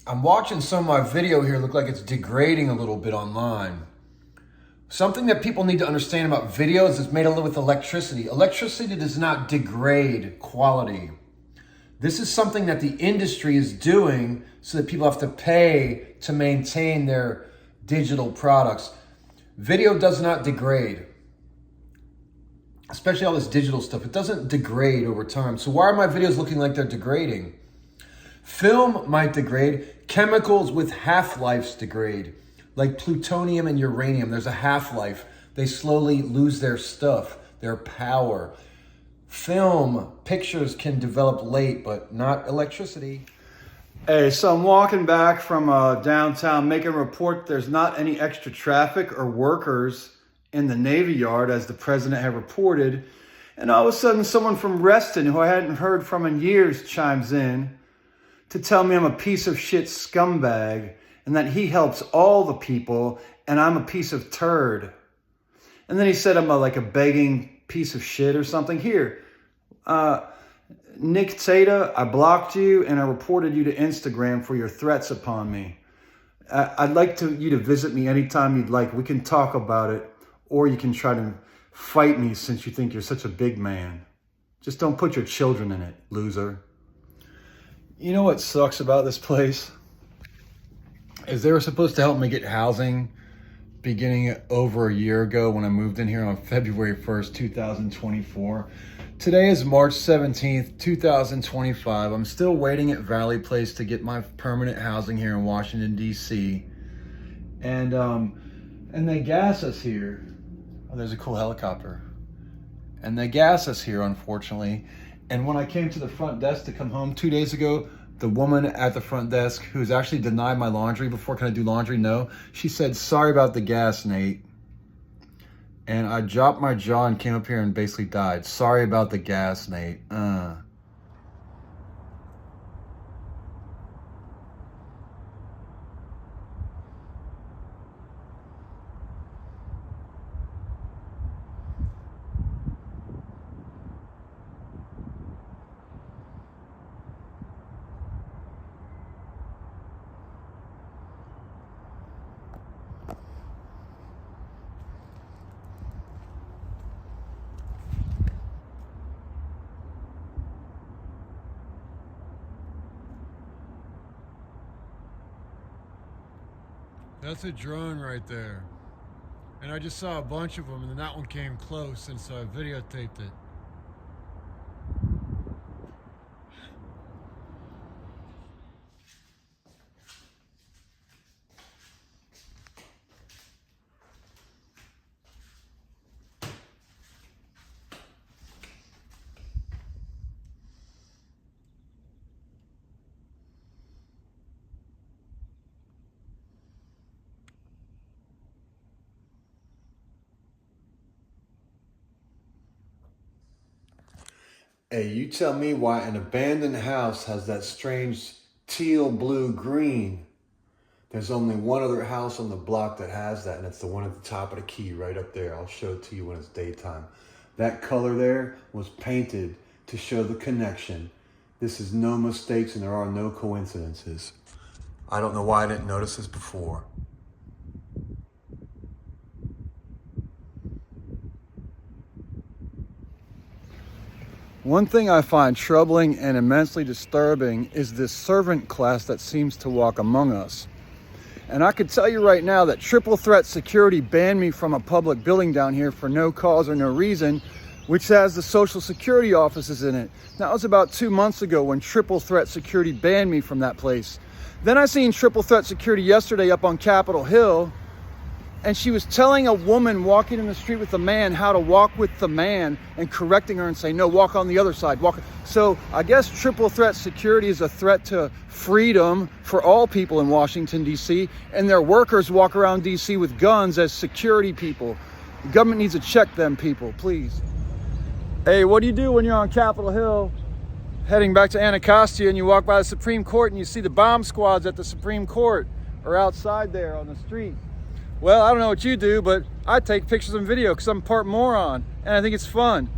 I'm watching some of my video here look like it's degrading a little bit online. Something that people need to understand about videos is made with electricity. Electricity does not degrade quality. This is something that the industry is doing so that people have to pay to maintain their digital products. Video does not degrade, especially all this digital stuff. It doesn't degrade over time. So why are my videos looking like they're degrading? Film might degrade. Chemicals with half-lives degrade, like plutonium and uranium. There's a half-life. They slowly lose their stuff, their power. Film, pictures can develop late, but not electricity. Hey, so I'm walking back from downtown making a report there's not any extra traffic or workers in the Navy Yard as the president had reported. And all of a sudden someone from Reston, who I hadn't heard from in years, chimes in to tell me I'm a piece of shit scumbag and that he helps all the people and I'm a piece of turd. And then he said I'm like a begging piece of shit or something. Here, Nick Tata, I blocked you and I reported you to Instagram for your threats upon me. I'd like you to visit me anytime you'd like. We can talk about it, or you can try to fight me since you think you're such a big man. Just don't put your children in it, loser. You know what sucks about this place? Is they were supposed to help me get housing beginning over a year ago when I moved in here on February 1st, 2024. Today is March 17th, 2025. I'm still waiting at Valley Place to get my permanent housing here in Washington, D.C. And they gas us here. Oh, there's a cool helicopter. And they gas us here, unfortunately. And when I came to the front desk to come home 2 days ago, the woman at the front desk, who's actually denied my laundry before, can I do laundry? No. She said, sorry about the gas, Nate. And I dropped my jaw and came up here and basically died. Sorry about the gas, Nate. That's a drone right there. And I just saw a bunch of them, and then that one came close, and so I videotaped it. Hey, you tell me why an abandoned house has that strange teal, blue, green. There's only one other house on the block that has that, and it's the one at the top of the key right up there. I'll show it to you when it's daytime. That color there was painted to show the connection. This is no mistakes and there are no coincidences. I don't know why I didn't notice this before. One thing I find troubling and immensely disturbing is this servant class that seems to walk among us. And I could tell you right now that triple threat security banned me from a public building down here for no cause or no reason, which has the Social Security offices in it. That was about 2 months ago when triple threat security banned me from that place. Then I seen triple threat security yesterday up on Capitol Hill, and she was telling a woman walking in the street with a man how to walk with the man and correcting her and saying, no, walk on the other side. Walk. So I guess triple threat security is a threat to freedom for all people in Washington, D.C., and their workers walk around D.C. with guns as security people. The government needs to check them people, please. Hey, what do you do when you're on Capitol Hill heading back to Anacostia and you walk by the Supreme Court and you see the bomb squads at the Supreme Court or outside there on the street? Well, I don't know what you do, but I take pictures and video because I'm part moron and I think it's fun.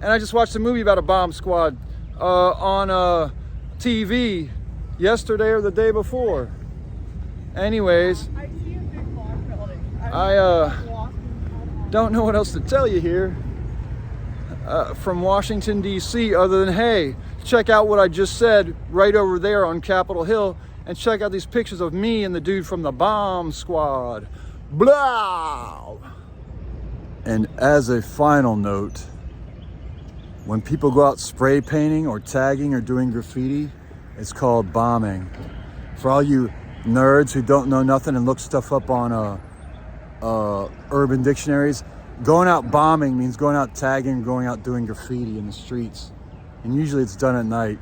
And I just watched a movie about a bomb squad on TV yesterday or the day before. Anyways, I see a big block building. I don't know what else to tell you here from Washington, D.C. other than, hey, check out what I just said right over there on Capitol Hill, and check out these pictures of me and the dude from the bomb squad. Blah! And as a final note, when people go out spray painting or tagging or doing graffiti, it's called bombing. For all you nerds who don't know nothing and look stuff up on urban dictionaries, going out bombing means going out tagging, going out doing graffiti in the streets. And usually it's done at night.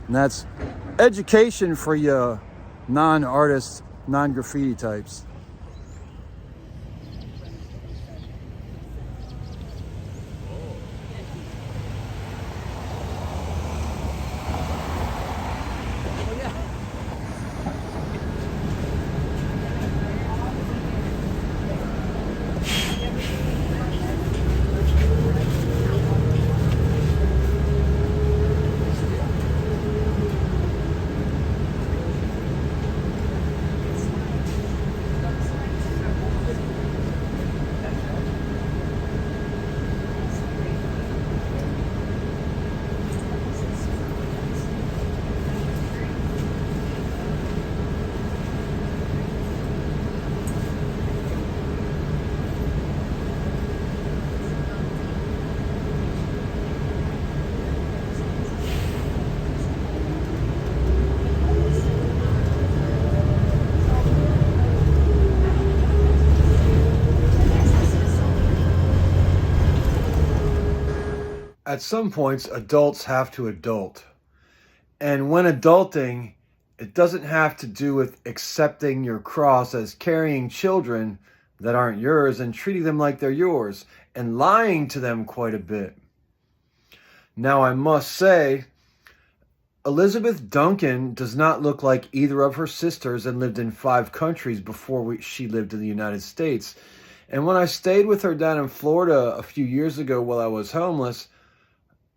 And that's education for you non-artists, non-graffiti types. At some points, adults have to adult. And when adulting, it doesn't have to do with accepting your cross as carrying children that aren't yours and treating them like they're yours and lying to them quite a bit. Now, I must say, Elizabeth Duncan does not look like either of her sisters and lived in 5 countries before she lived in the United States. And when I stayed with her down in Florida a few years ago while I was homeless,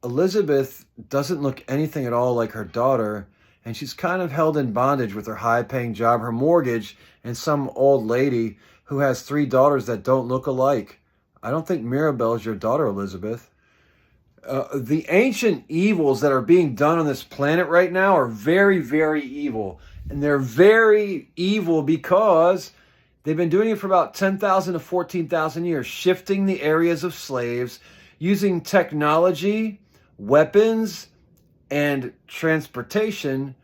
Elizabeth doesn't look anything at all like her daughter, and she's kind of held in bondage with her high-paying job, her mortgage, and some old lady who has 3 daughters that don't look alike. I don't think Mirabelle is your daughter, Elizabeth. The ancient evils that are being done on this planet right now are very, very evil. And they're very evil because they've been doing it for about 10,000 to 14,000 years, shifting the areas of slaves, using technology, weapons, and transportation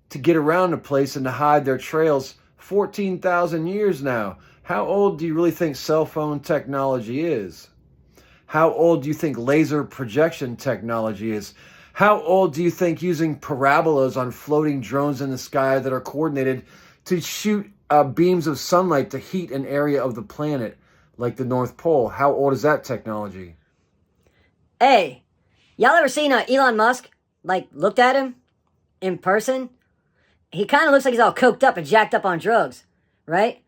to get around a place and to hide their trails 14,000 years now. How old do you really think cell phone technology is? How old do you think laser projection technology is? How old do you think using parabolas on floating drones in the sky that are coordinated to shoot beams of sunlight to heat an area of the planet like the North Pole? How old is that technology? Hey, y'all ever seen Elon Musk? Looked at him in person? He kind of looks like he's all coked up and jacked up on drugs, right?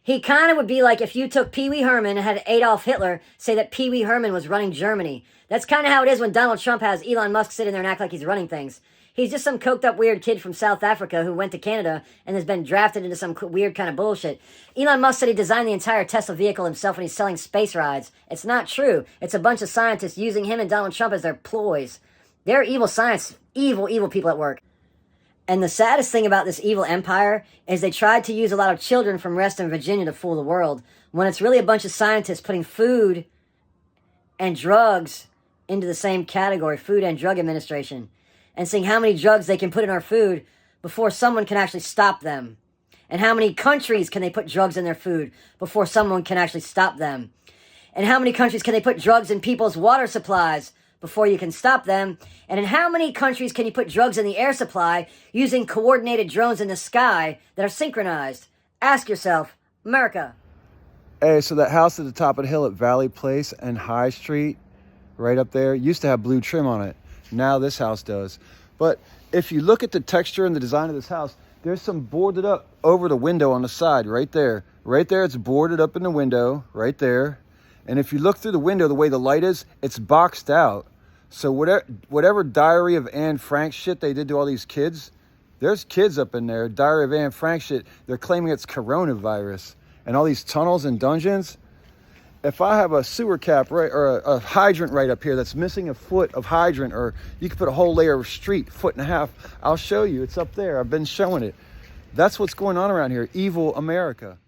He kind of would be like if you took Pee Wee Herman and had Adolf Hitler say that Pee Wee Herman was running Germany. That's kind of how it is when Donald Trump has Elon Musk sitting there and act like he's running things. He's just some coked up weird kid from South Africa who went to Canada and has been drafted into some weird kind of bullshit. Elon Musk said he designed the entire Tesla vehicle himself and he's selling space rides. It's not true. It's a bunch of scientists using him and Donald Trump as their ploys. They're evil science, evil people at work. And the saddest thing about this evil empire is they tried to use a lot of children from Reston, Virginia to fool the world, when it's really a bunch of scientists putting food and drugs into the same category, Food and Drug Administration, and seeing how many drugs they can put in our food before someone can actually stop them. And how many countries can they put drugs in their food before someone can actually stop them. And how many countries can they put drugs in people's water supplies before you can stop them? And in how many countries can you put drugs in the air supply using coordinated drones in the sky that are synchronized? Ask yourself, America. Hey, so that house at the top of the hill at Valley Place and High Street, right up there, used to have blue trim on it. Now this house does. But if you look at the texture and the design of this house, there's some boarded up over the window on the side, right there. Right there, it's boarded up in the window, right there. And if you look through the window, the way the light is, it's boxed out. So whatever Diary of Anne Frank shit they did to all these kids, There's kids up in there, Diary of Anne Frank shit. They're claiming it's coronavirus. And all these tunnels and dungeons. If I have a sewer cap right, or a hydrant right up here that's missing a foot of hydrant, or you could put a whole layer of street, 1.5 feet, I'll show you. It's up there. I've been showing it. That's what's going on around here. Evil America.